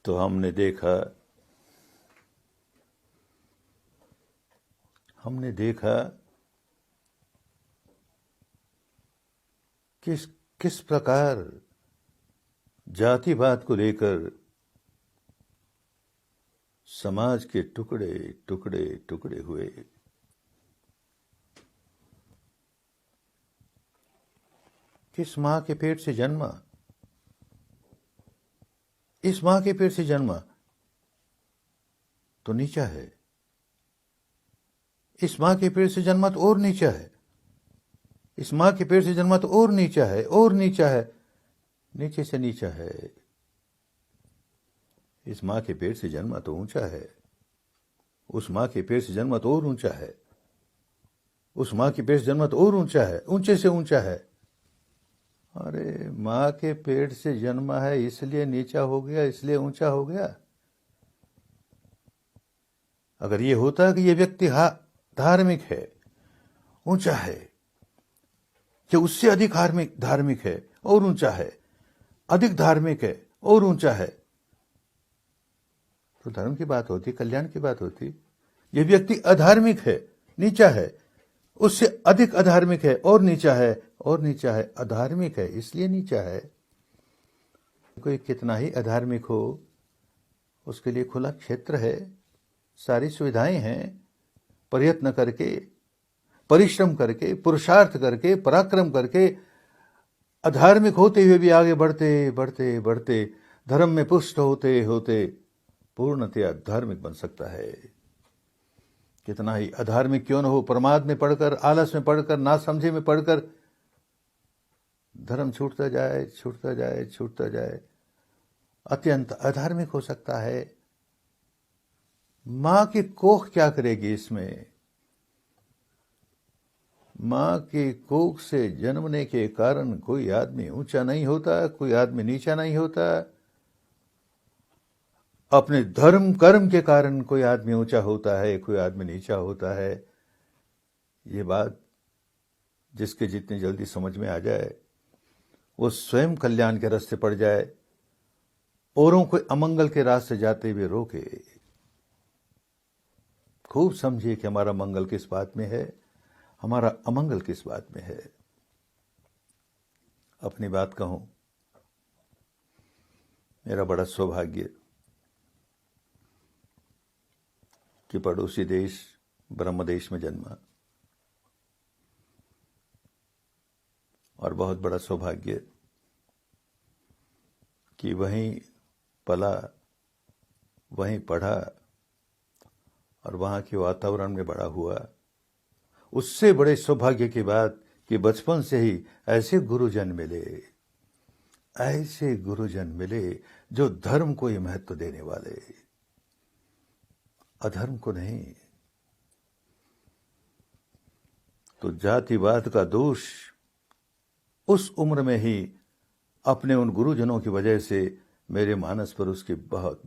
तो हमने देखा किस प्रकार जातिवाद को लेकर समाज के टुकड़े टुकड़े टुकड़े हुए। किस मां के पेट से जन्मा, इस मां के पेट से जन्मा तो नीचा है, इस मां के पेट से जन्मा तो और नीचा है, इस मां के पेट से जन्मा तो और नीचा है, और नीचा है, नीचे से नीचा है। इस मां के पेट से जन्मा तो ऊंचा है, उस मां के पेट से जन्मा तो और ऊंचा है, उस मां के पेट से जन्मा तो और ऊंचा है, ऊंचे से ऊंचा है। अरे मां के पेट से जन्मा है इसलिए नीचा हो गया, इसलिए ऊंचा हो गया। अगर ये होता कि ये व्यक्ति धार्मिक है, ऊंचा है, कि उससे अधिक धार्मिक है और ऊंचा है, अधिक धार्मिक है और ऊंचा है, तो धर्म की बात होती, कल्याण की बात होती। ये व्यक्ति अधार्मिक है, नीचा है, उससे अधिक अधार्मिक है और नीचा है, और नीचा है, अधार्मिक है इसलिए नीचा है। कोई कितना ही अधार्मिक हो, उसके लिए खुला क्षेत्र है, सारी सुविधाएं हैं। प्रयत्न करके, परिश्रम करके, पुरुषार्थ करके, पराक्रम करके, अधार्मिक होते हुए भी आगे बढ़ते बढ़ते बढ़ते धर्म में पुष्ट होते होते पूर्णतया धार्मिक बन सकता है। कितना ही अधार्मिक क्यों न हो, प्रमाद में पढ़कर, आलस में पढ़कर, नासमझी में पढ़कर धर्म छूटता जाए, छूटता जाए, छूटता जाए, अत्यंत अधार्मिक हो सकता है। मां की कोख क्या करेगी इसमें? मां की कोख से जन्मने के कारण कोई आदमी ऊंचा नहीं होता, कोई आदमी नीचा नहीं होता। अपने धर्म कर्म के कारण कोई आदमी ऊंचा होता है, कोई आदमी नीचा होता है। ये बात जिसके जितनी जल्दी समझ में आ जाए, वो स्वयं कल्याण के रास्ते पड़ जाए, औरों को अमंगल के रास्ते जाते हुए रोके। खूब समझिए कि हमारा मंगल किस बात में है, हमारा अमंगल किस बात में है। अपनी बात कहूं, मेरा बड़ा सौभाग्य कि पड़ोसी देश ब्रह्मदेश में जन्मा, और बहुत बड़ा सौभाग्य कि वहीं पला, वहीं पढ़ा और वहां के वातावरण में बड़ा हुआ। उससे बड़े सौभाग्य की बात कि बचपन से ही ऐसे गुरुजन मिले, ऐसे गुरुजन मिले जो धर्म को ही महत्व देने वाले, अधर्म को नहीं। तो जातिवाद का दोष उस उम्र में ही अपने उन गुरुजनों की वजह से मेरे मानस पर उसकी बहुत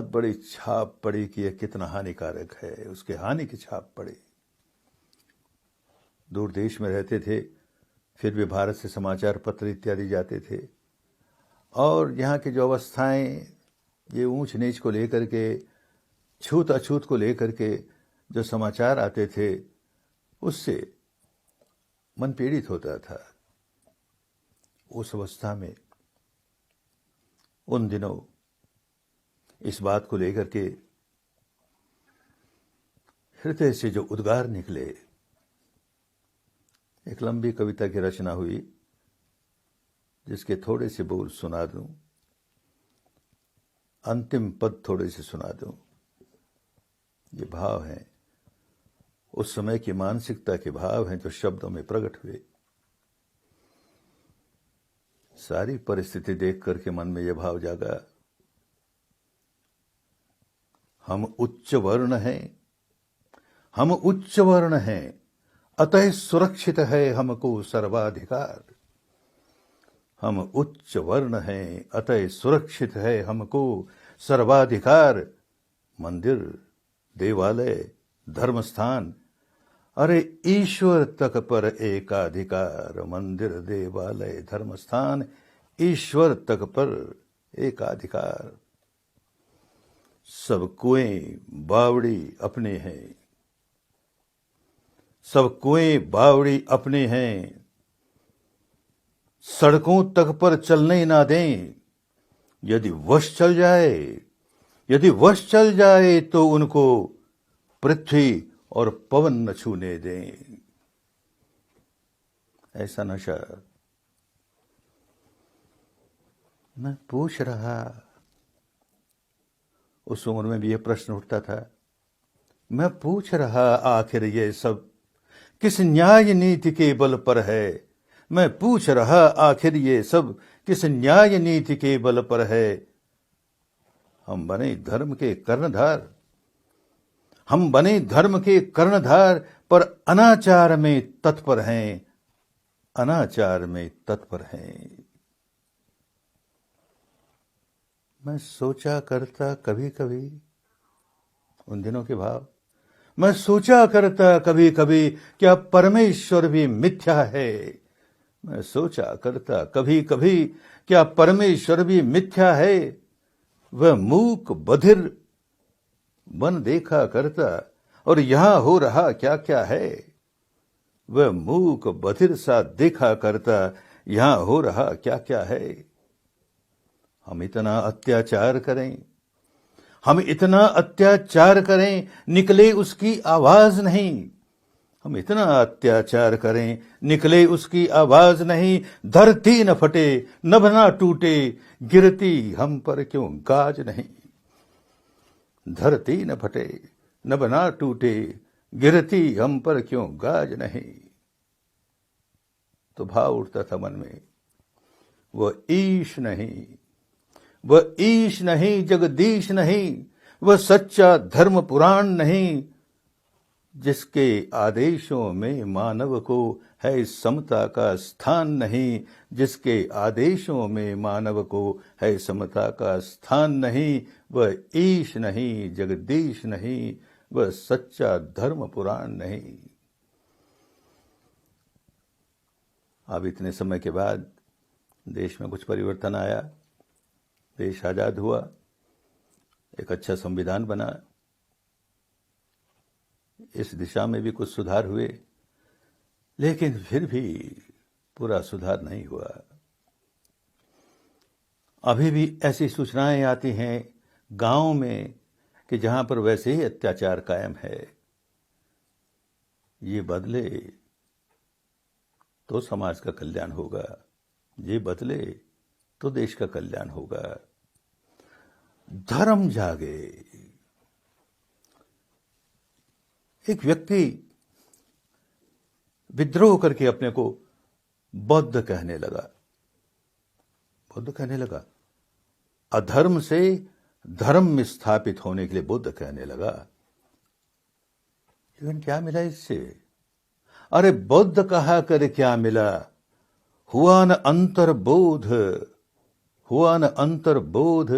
बड़ी छाप पड़ी कि यह कितना हानिकारक है। उसके हानि की छाप पड़ी। दूर देश में रहते थे, फिर भी भारत से समाचार पत्र इत्यादि जाते थे, और यहाँ की जो अवस्थाएं, ये ऊंच नीच को लेकर के, छूत अछूत को लेकर के जो समाचार आते थे, उससे मन पीड़ित होता था। उस अवस्था में उन दिनों इस बात को लेकर के हृदय से जो उद्गार निकले, एक लंबी कविता की रचना हुई जिसके थोड़े से बोल सुना दूं, अंतिम पद थोड़े से सुना दूं। ये भाव हैं, उस समय की मानसिकता के भाव हैं जो शब्दों में प्रकट हुए। सारी परिस्थिति देख करके मन में यह भाव जागा, हम उच्च वर्ण हैं, हम उच्च वर्ण हैं, अतः सुरक्षित है हमको सर्वाधिकार। हम उच्च वर्ण हैं, अतः सुरक्षित है हमको सर्वाधिकार। मंदिर, देवालय, धर्मस्थान, अरे ईश्वर तक पर एकाधिकार। मंदिर, देवालय, धर्मस्थान, ईश्वर तक पर एकाधिकार। सब कुएं बावड़ी अपने हैं, सब कुएं बावड़ी अपने हैं, सड़कों तक पर चलने ना दें। यदि वश चल जाए, यदि वश चल जाए तो उनको पृथ्वी और पवन न छूने दें। ऐसा नशा। मैं पूछ रहा, उस उम्र में भी यह प्रश्न उठता था, मैं पूछ रहा आखिर ये सब किस न्याय नीति के बल पर है। मैं पूछ रहा आखिर ये सब किस न्याय नीति के बल पर है। हम बने धर्म के कर्णधार, हम बने धर्म के कर्णधार, पर अनाचार में तत्पर हैं, अनाचार में तत्पर हैं। मैं सोचा करता कभी कभी, उन दिनों के भाव, मैं सोचा करता कभी कभी क्या परमेश्वर भी मिथ्या है। मैं सोचा करता कभी कभी क्या परमेश्वर भी मिथ्या है। वह मूक बधिर बन देखा करता, और यहां हो रहा क्या क्या है। वह मूक बधिर सा देखा करता, यहां हो रहा क्या क्या है। हम इतना अत्याचार करें, हम इतना अत्याचार करें, निकले उसकी आवाज नहीं। हम इतना अत्याचार करें, निकले उसकी आवाज नहीं। धरती न फटे, नभ न टूटे, गिरती हम पर क्यों गाज नहीं। धरती न फटे, नभ न टूटे, गिरती हम पर क्यों गाज नहीं। तो भाव उठता था मन में, वह ईश नहीं, वह ईश नहीं, जगदीश नहीं, वह सच्चा धर्म पुराण नहीं, जिसके आदेशों में मानव को है समता का स्थान नहीं। जिसके आदेशों में मानव को है समता का स्थान नहीं। वह ईश नहीं, जगदीश नहीं, वह सच्चा धर्म पुराण नहीं। अब इतने समय के बाद देश में कुछ परिवर्तन आया, देश आजाद हुआ, एक अच्छा संविधान बना, इस दिशा में भी कुछ सुधार हुए, लेकिन फिर भी पूरा सुधार नहीं हुआ। अभी भी ऐसी सूचनाएं आती हैं गांव में कि जहां पर वैसे ही अत्याचार कायम है। ये बदले तो समाज का कल्याण होगा, ये बदले तो देश का कल्याण होगा। धर्म जागे। एक व्यक्ति विद्रोह करके अपने को बौद्ध कहने लगा, बुद्ध कहने लगा। अधर्म से धर्म में स्थापित होने के लिए बुद्ध कहने लगा। लेकिन क्या मिला इससे? अरे बुद्ध कहा कर क्या मिला? हुआ न अंतर्बोध, हुआ न अंतर्बोध।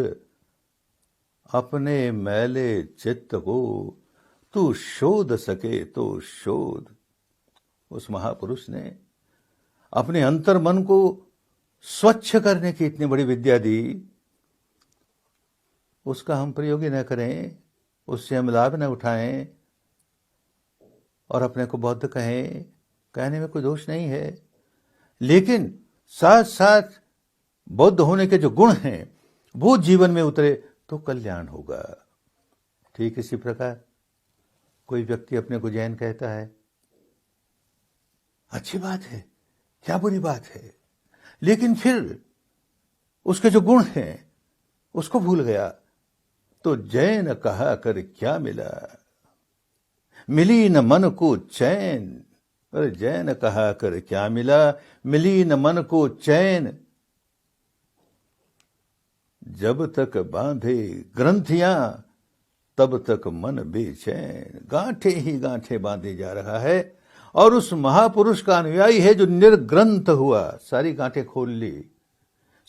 अपने मैले चित्त को तू शोध सके तो शोध। उस महापुरुष ने अपने अंतर मन को स्वच्छ करने की इतनी बड़ी विद्या दी, उसका हम प्रयोग न करें, उससे हम लाभ न उठाएं और अपने को बौद्ध कहें, कहने में कोई दोष नहीं है। लेकिन साथ साथ बौद्ध होने के जो गुण हैं वो जीवन में उतरे तो कल्याण होगा। ठीक इसी प्रकार कोई व्यक्ति अपने को जैन कहता है, अच्छी बात है, क्या बुरी बात है, लेकिन फिर उसके जो गुण हैं उसको भूल गया तो जैन कहा कर क्या मिला? मिली न मन को चैन। अरे जैन कहा कर क्या मिला? मिली न मन को चैन। जब तक बांधे ग्रंथियां तब तक मन बेचैन। गांठे ही गांठे बांधे जा रहा है और उस महापुरुष का अनुयायी है जो निर्ग्रंथ हुआ, सारी गांठें खोल ली,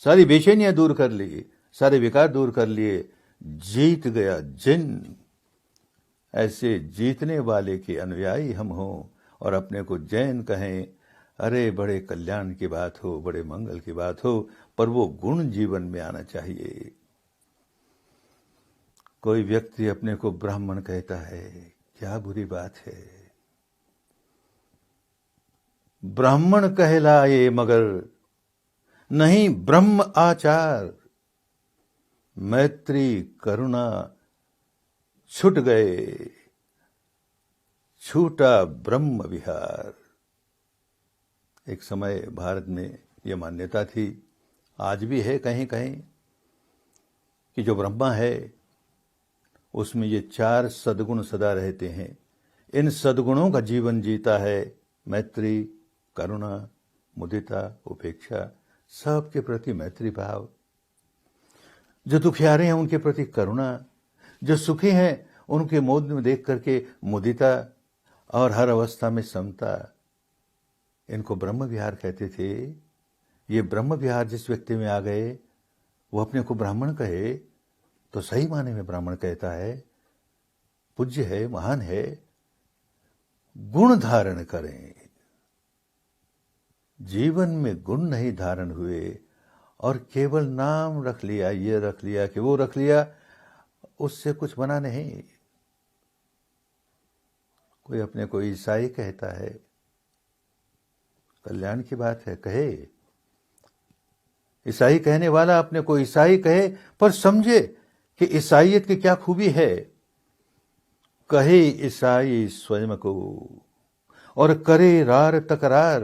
सारी बेचैनियां दूर कर ली, सारे विकार दूर कर लिए, जीत गया जिन। ऐसे जीतने वाले के अनुयायी हम हों और अपने को जैन कहें, अरे बड़े कल्याण की बात हो, बड़े मंगल की बात हो, पर वो गुण जीवन में आना चाहिए। कोई व्यक्ति अपने को ब्राह्मण कहता है, क्या बुरी बात है। ब्राह्मण कहलाए मगर नहीं ब्रह्म आचार, मैत्री करुणा छूट गए, छूटा ब्रह्म विहार। एक समय भारत में यह मान्यता थी, आज भी है कहीं कहीं, कि जो ब्रह्मा है उसमें ये 4 सद्गुण सदा रहते हैं। इन सद्गुणों का जीवन जीता है, मैत्री, करुणा, मुदिता, उपेक्षा, सबके प्रति मैत्री भाव, जो दुखियारे हैं उनके प्रति करुणा, जो सुखी हैं उनके मोद में देख करके मुदिता, और हर अवस्था में समता। इनको ब्रह्म विहार कहते थे। ये ब्रह्म विहार जिस व्यक्ति में आ गए, वो अपने को ब्राह्मण कहे तो सही माने में ब्राह्मण कहता है, पूज्य है, महान है। गुण धारण करें, जीवन में गुण नहीं धारण हुए और केवल नाम रख लिया, ये रख लिया कि वो रख लिया, उससे कुछ बना नहीं। कोई अपने को ईसाई कहता है, कल्याण की बात है, कहे। ईसाई कहने वाला अपने को ईसाई कहे, पर समझे कि ईसाईयत की क्या खूबी है। कहे ईसाई स्वयं को और करे रार तकरार।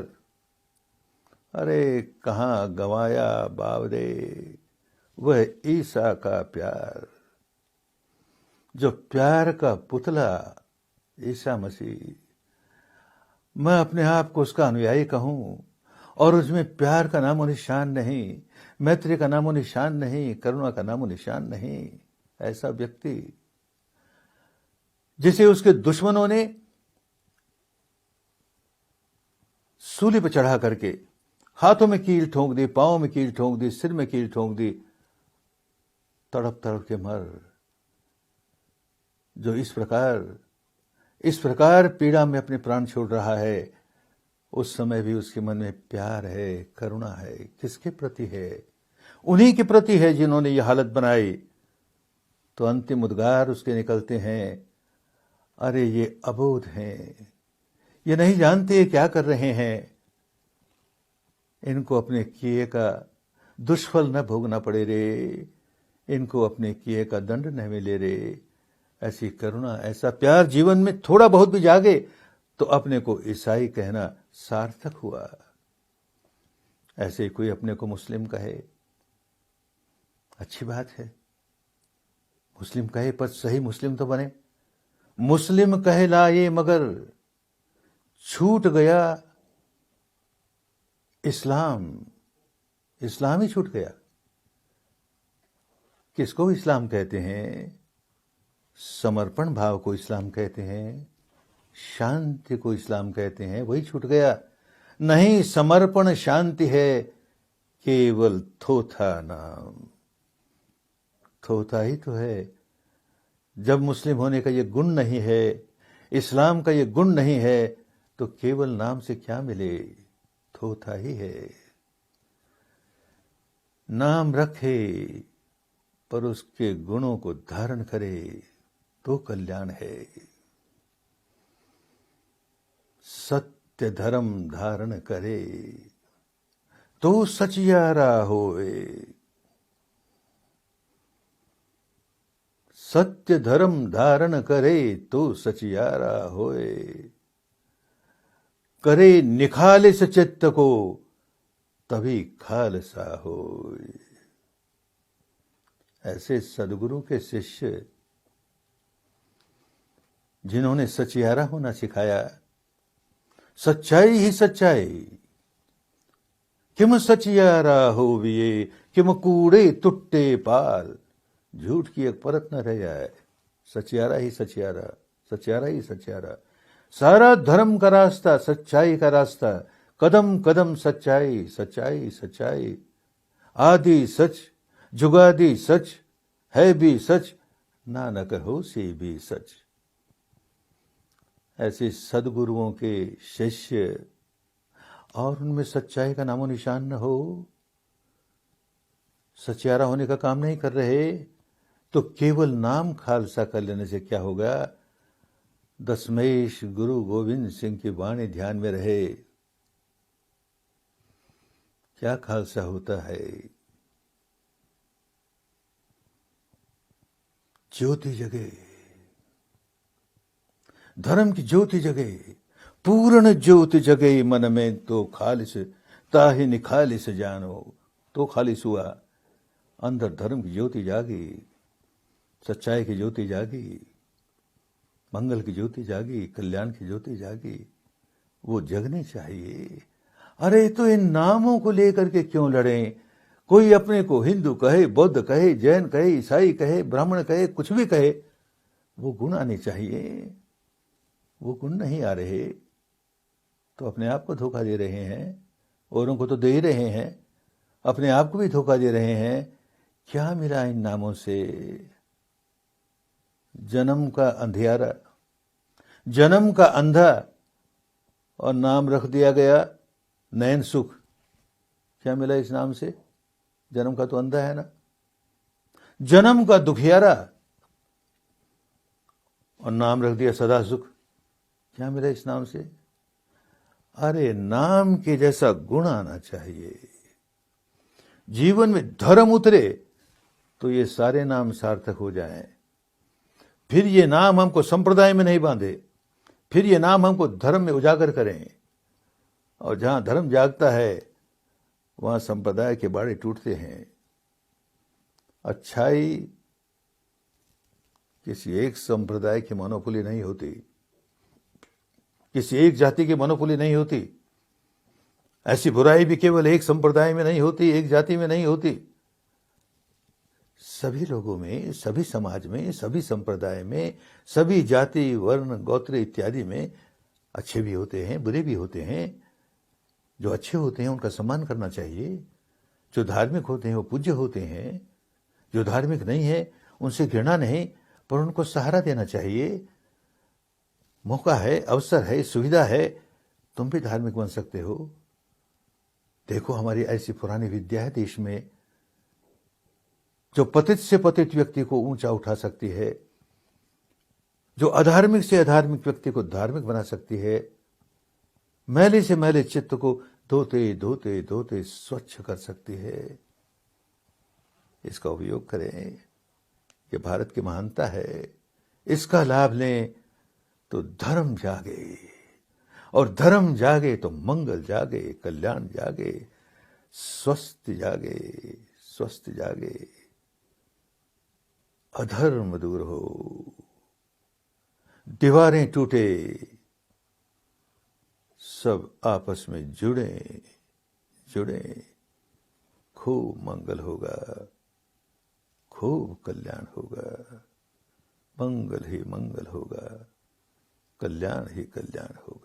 अरे कहाँ गंवाया बावरे वह ईसा का प्यार, जो प्यार का पुतला ईसा मसीह। मैं अपने आप को उसका अनुयायी कहूं और उसमें प्यार का नामो निशान नहीं, मैत्री का नामो निशान नहीं, करुणा का नामो निशान नहीं। ऐसा व्यक्ति जिसे उसके दुश्मनों ने सूली पर चढ़ा करके हाथों में कील ठोंक दी, पांवों में कील ठोंक दी, सिर में कील ठोंक दी, तड़प तड़प के मर। जो इस प्रकार पीड़ा में अपने प्राण छोड़ रहा है, उस समय भी उसके मन में प्यार है, करुणा है। किसके प्रति है? उन्हीं के प्रति है जिन्होंने ये हालत बनाई। तो अंतिम उद्गार उसके निकलते हैं, अरे ये अबोध हैं, ये नहीं जानते क्या कर रहे हैं, इनको अपने किए का दुष्फल न भोगना पड़े रे, इनको अपने किए का दंड न मिले रे। ऐसी करुणा, ऐसा प्यार जीवन में थोड़ा बहुत भी जागे तो अपने को ईसाई कहना सार्थक हुआ। ऐसे कोई अपने को मुस्लिम कहे, अच्छी बात है, मुस्लिम कहे, पर सही मुस्लिम तो बने। मुस्लिम कहलाए मगर छूट गया इस्लाम, इस्लाम ही छूट गया। किसको इस्लाम कहते हैं? समर्पण भाव को इस्लाम कहते हैं, शांति को इस्लाम कहते हैं, वही छूट गया। नहीं, समर्पण शांति है, केवल थोथा नाम। थोथा ही तो है। जब मुस्लिम होने का ये गुण नहीं है, इस्लाम का ये गुण नहीं है, तो केवल नाम से क्या मिले? थोथा ही है। नाम रखे पर उसके गुणों को धारण करे तो कल्याण है। सत्य धर्म धारण करे तो सचियारा होए। सत्य धर्म धारण करे तो सचियारा होए। करे निखालिस चित्त को तभी खालसा होए। ऐसे सदगुरु के शिष्य जिन्होंने सचियारा होना सिखाया, सच्चाई ही सच्चाई। किम सचियारा होविये, किम कूड़े तुट्टे पाल। झूठ की एक परत न रह जाए। सचियारा ही सचियारा, सचियारा ही सचियारा। सारा धर्म का रास्ता सच्चाई का रास्ता, कदम कदम सच्चाई, सच्चाई सच्चाई। आदि सच, जुगादि सच, है भी सच, नानक होसी भी सच। ऐसे सदगुरुओं के शिष्य और उनमें सच्चाई का नामो निशान न हो, सच्चारा होने का काम नहीं कर रहे, तो केवल नाम खालसा कर लेने से क्या होगा? दशमेश गुरु गोविंद सिंह की वाणी ध्यान में रहे। क्या खालसा होता है? ज्योति जगे, धर्म की ज्योति जगे, पूर्ण ज्योति जगे मन में, तो खालिस ताहि निखालिस जानो, तो खालिस हुआ। अंदर धर्म की ज्योति जागी, सच्चाई की ज्योति जागी, मंगल की ज्योति जागी, कल्याण की ज्योति जागी, वो जगनी चाहिए। अरे तो इन नामों को लेकर के क्यों लड़ें? कोई अपने को हिंदू कहे, बौद्ध कहे, जैन कहे, ईसाई कहे, ब्राह्मण कहे, कुछ भी कहे, वो गुण आने चाहिए। वो गुण नहीं आ रहे तो अपने आप को धोखा दे रहे हैं, औरों को तो दे ही रहे हैं, अपने आप को भी धोखा दे रहे हैं। क्या मिला इन नामों से? जन्म का अंधियारा, जन्म का अंधा, और नाम रख दिया गया नयन सुख। क्या मिला इस नाम से? जन्म का तो अंधा है ना। जन्म का दुखियारा और नाम रख दिया सदा सुख। क्या मिला इस नाम से? अरे नाम के जैसा गुण आना चाहिए। जीवन में धर्म उतरे तो ये सारे नाम सार्थक हो जाएं। फिर ये नाम हमको संप्रदाय में नहीं बांधे, फिर ये नाम हमको धर्म में उजागर करें। और जहां धर्म जागता है वहां संप्रदाय के बाड़े टूटते हैं। अच्छाई किसी एक संप्रदाय की मोनोपोली नहीं होती, किसी एक जाति की मोनोपोली नहीं होती। ऐसी बुराई भी केवल एक संप्रदाय में नहीं होती, एक जाति में नहीं होती। सभी लोगों में, सभी समाज में, सभी संप्रदाय में, सभी जाति वर्ण गोत्र इत्यादि में अच्छे भी होते हैं, बुरे भी होते हैं। जो अच्छे होते हैं उनका सम्मान करना चाहिए, जो धार्मिक होते हैं वो पूज्य होते हैं, जो धार्मिक नहीं है उनसे घृणा नहीं, पर उनको सहारा देना चाहिए। मौका है, अवसर है, सुविधा है, तुम भी धार्मिक बन सकते हो। देखो हमारी ऐसी पुरानी विद्या है देश में जो पतित से पतित व्यक्ति को ऊंचा उठा सकती है, जो अधार्मिक से अधार्मिक व्यक्ति को धार्मिक बना सकती है, मैले से मैले चित्त को धोते धोते धोते स्वच्छ कर सकती है। इसका उपयोग करें, ये भारत की महानता है, इसका लाभ लें तो धर्म जागे, और धर्म जागे तो मंगल जागे, कल्याण जागे, स्वस्थ जागे, स्वस्थ जागे, अधर्म दूर हो, दीवारें टूटे, सब आपस में जुड़े जुड़े, खूब मंगल होगा, खूब कल्याण होगा, मंगल ही मंगल होगा, कल्याण ही कल्याण होगा।